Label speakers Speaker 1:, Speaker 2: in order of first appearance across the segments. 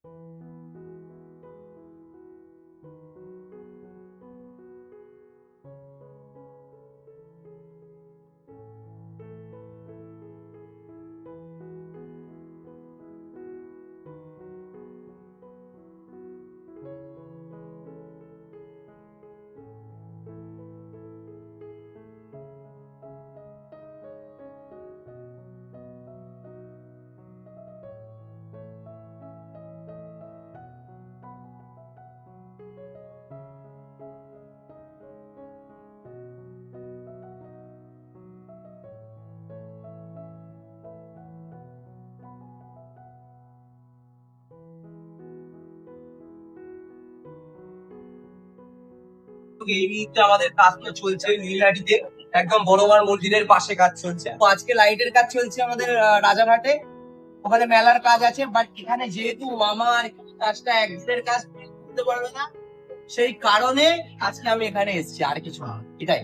Speaker 1: এই মুহূর্তে আমাদের কাজটা চলছে নীলহাটিতে, একদম বড়মার মন্দিরের পাশে কাজ চলছে। তো আজকে লাইটের কাজ চলছে আমাদের রাজারহাটে, ওখানে মেলার কাজ আছে। বাট এখানে যেহেতু মামার কাজটা একদিনের কাজ করতে পারবে না, সেই কারণে আজকে আমি এখানে এসেছি, আর কিছু না, এটাই।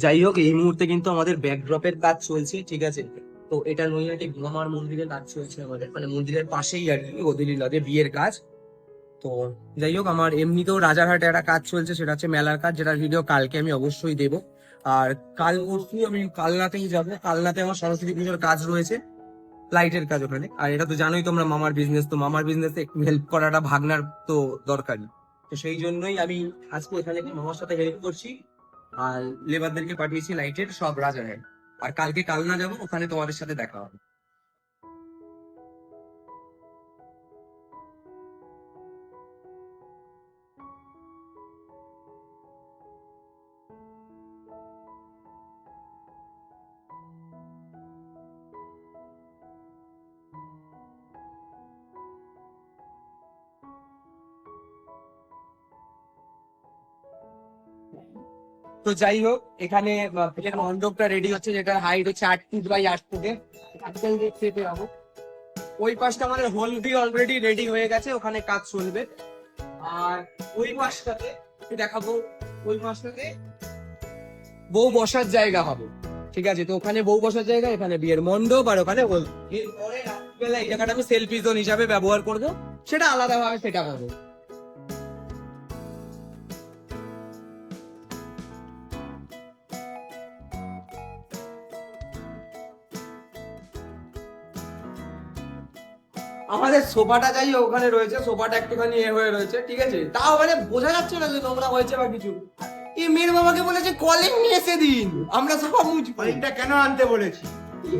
Speaker 1: যাই হোক, এই মুহূর্তে কিন্তু আমাদের ব্যাকড্রপের কাজ চলছে, ঠিক আছে। তো এটা নৈহাটি মামার মন্দিরের কাজ চলছে আমাদের, মানে মন্দিরের পাশেই আর কি, গদিলীলাতে বিয়ের কাজ। তো যাই হোক, আমার এমনিতেও রাজারহাটে একটা কাজ চলছে, সেটা হচ্ছে মেলার কাজ, যেটার ভিডিও কালকে আমি অবশ্যই দেবো। আর কাল পরশু আমি কালনাতেই যাবো। কালনাতে আমার সরস্বতী পুজোর কাজ রয়েছে, লাইটের কাজ ওখানে। আর এটা তো জানোই তোমরা, মামার বিজনেস, তো মামার বিজনেসে একটু হেল্প করাটা ভাগনার তো দরকারি। তো সেই জন্যই আমি আজকে এখানে মামার সাথে হেল্প করছি, আর লেবারদেরকে পাঠিয়েছি লাইটের সব রাজারহাট। আর কালকে কালনা যাবো, ওখানে তোমাদের সাথে দেখা হবে। তো যাই হোক, এখানে বিয়ের মণ্ডপটা রেডি হচ্ছে, যেটা হাইট হচ্ছে 8 ফুট বাই 8 ফুটের। আজকাল দেখতে পাবো ওই পাশটা আমাদের হলদি অলরেডি রেডি হয়ে গেছে, ওখানে কাজ চলবে। আর ওই পাশটাতে দেখাবো, ওই পাশটাতে বউ বসার জায়গা হবে, ঠিক আছে। তো ওখানে বউ বসার জায়গা, এখানে বিয়ের মণ্ডপ, আর ওখানে এরপরে রাত্রিবেলা এই জায়গাটা আমি সেলফি জোন হিসাবে ব্যবহার করবো, সেটা আলাদাভাবে সেটা করবো। আমাদের সোফাটা যাই হোক, ওখানে রয়েছে, সোফাটা একটুখানি হয়ে রয়েছে, ঠিক আছে। তাও মানে বোঝা যাচ্ছে না যে নোংরা হয়েছে বা কিছু। এই মেয়ের বাবাকে বলেছে কলিং নিয়ে এসে দিন, আমরা সোফা মুছবো।
Speaker 2: কলিংটা কেন আনতে বলেছি?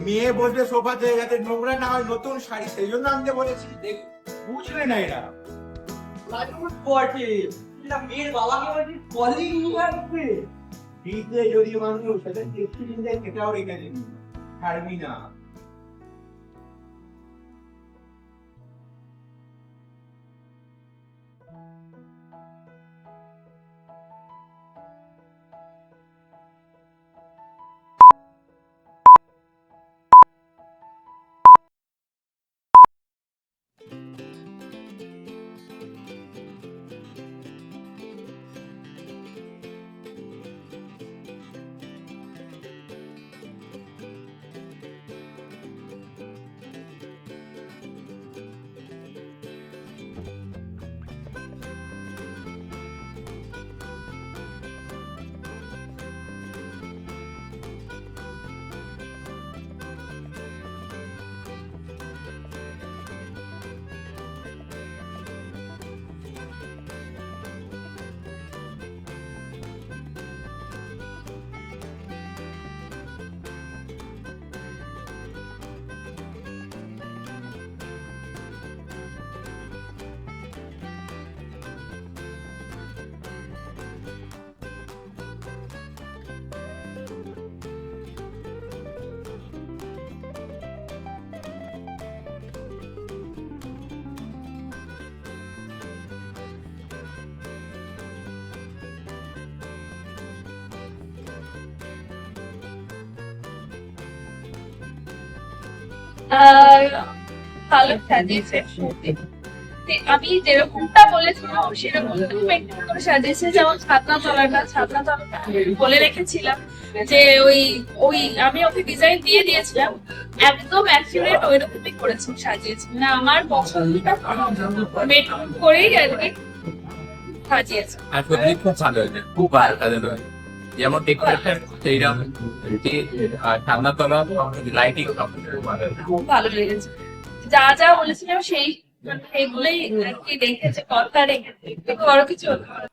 Speaker 2: মেয়ে বসবে সোফাতে, যাতে নোংরা না হয়, নতুন শাড়ি, সেই জন্য আনতে বলেছি। বুঝলে না এরা?
Speaker 1: মেয়ের বাবাকে বলেছে কলিং নিয়ে আসবে।
Speaker 2: ফ্রিজে যদি মানুষ সেটা দেখতে নিয়ে সেটাও রেখে দিবি, ছাড়বি না।
Speaker 3: আর ভালো সাজিয়েছে। আমি যেরকমটা বলেছিলাম সেরকম মেনটেন করে সাজিয়েছে। যেমন ছাতনা তলাটা বলে রেখেছিলাম যে ওই ওই আমি ওকে ডিজাইন দিয়ে দিয়েছিলাম, একদম অ্যাকুরেট ওইরকমই করেছি, সাজিয়েছি। মানে আমার পছন্দটা মেনটেন করেই আর কি সাজিয়েছে।
Speaker 4: আর সত্যি খুব ভালো হয়েছে, খুব ভালো সাজানো হয়েছে। যেমন ডেকোরেশন সেইরকম, যে ঠান্ডা তলা লাইটিং সব খুব ভালো হয়েছে।
Speaker 3: খুব ভালো লেগেছে। যা যা বলেছিলাম সেইগুলোই আর কি রেখেছে, কথা রেখেছে, কিন্তু আরো কিছু হতে পারে।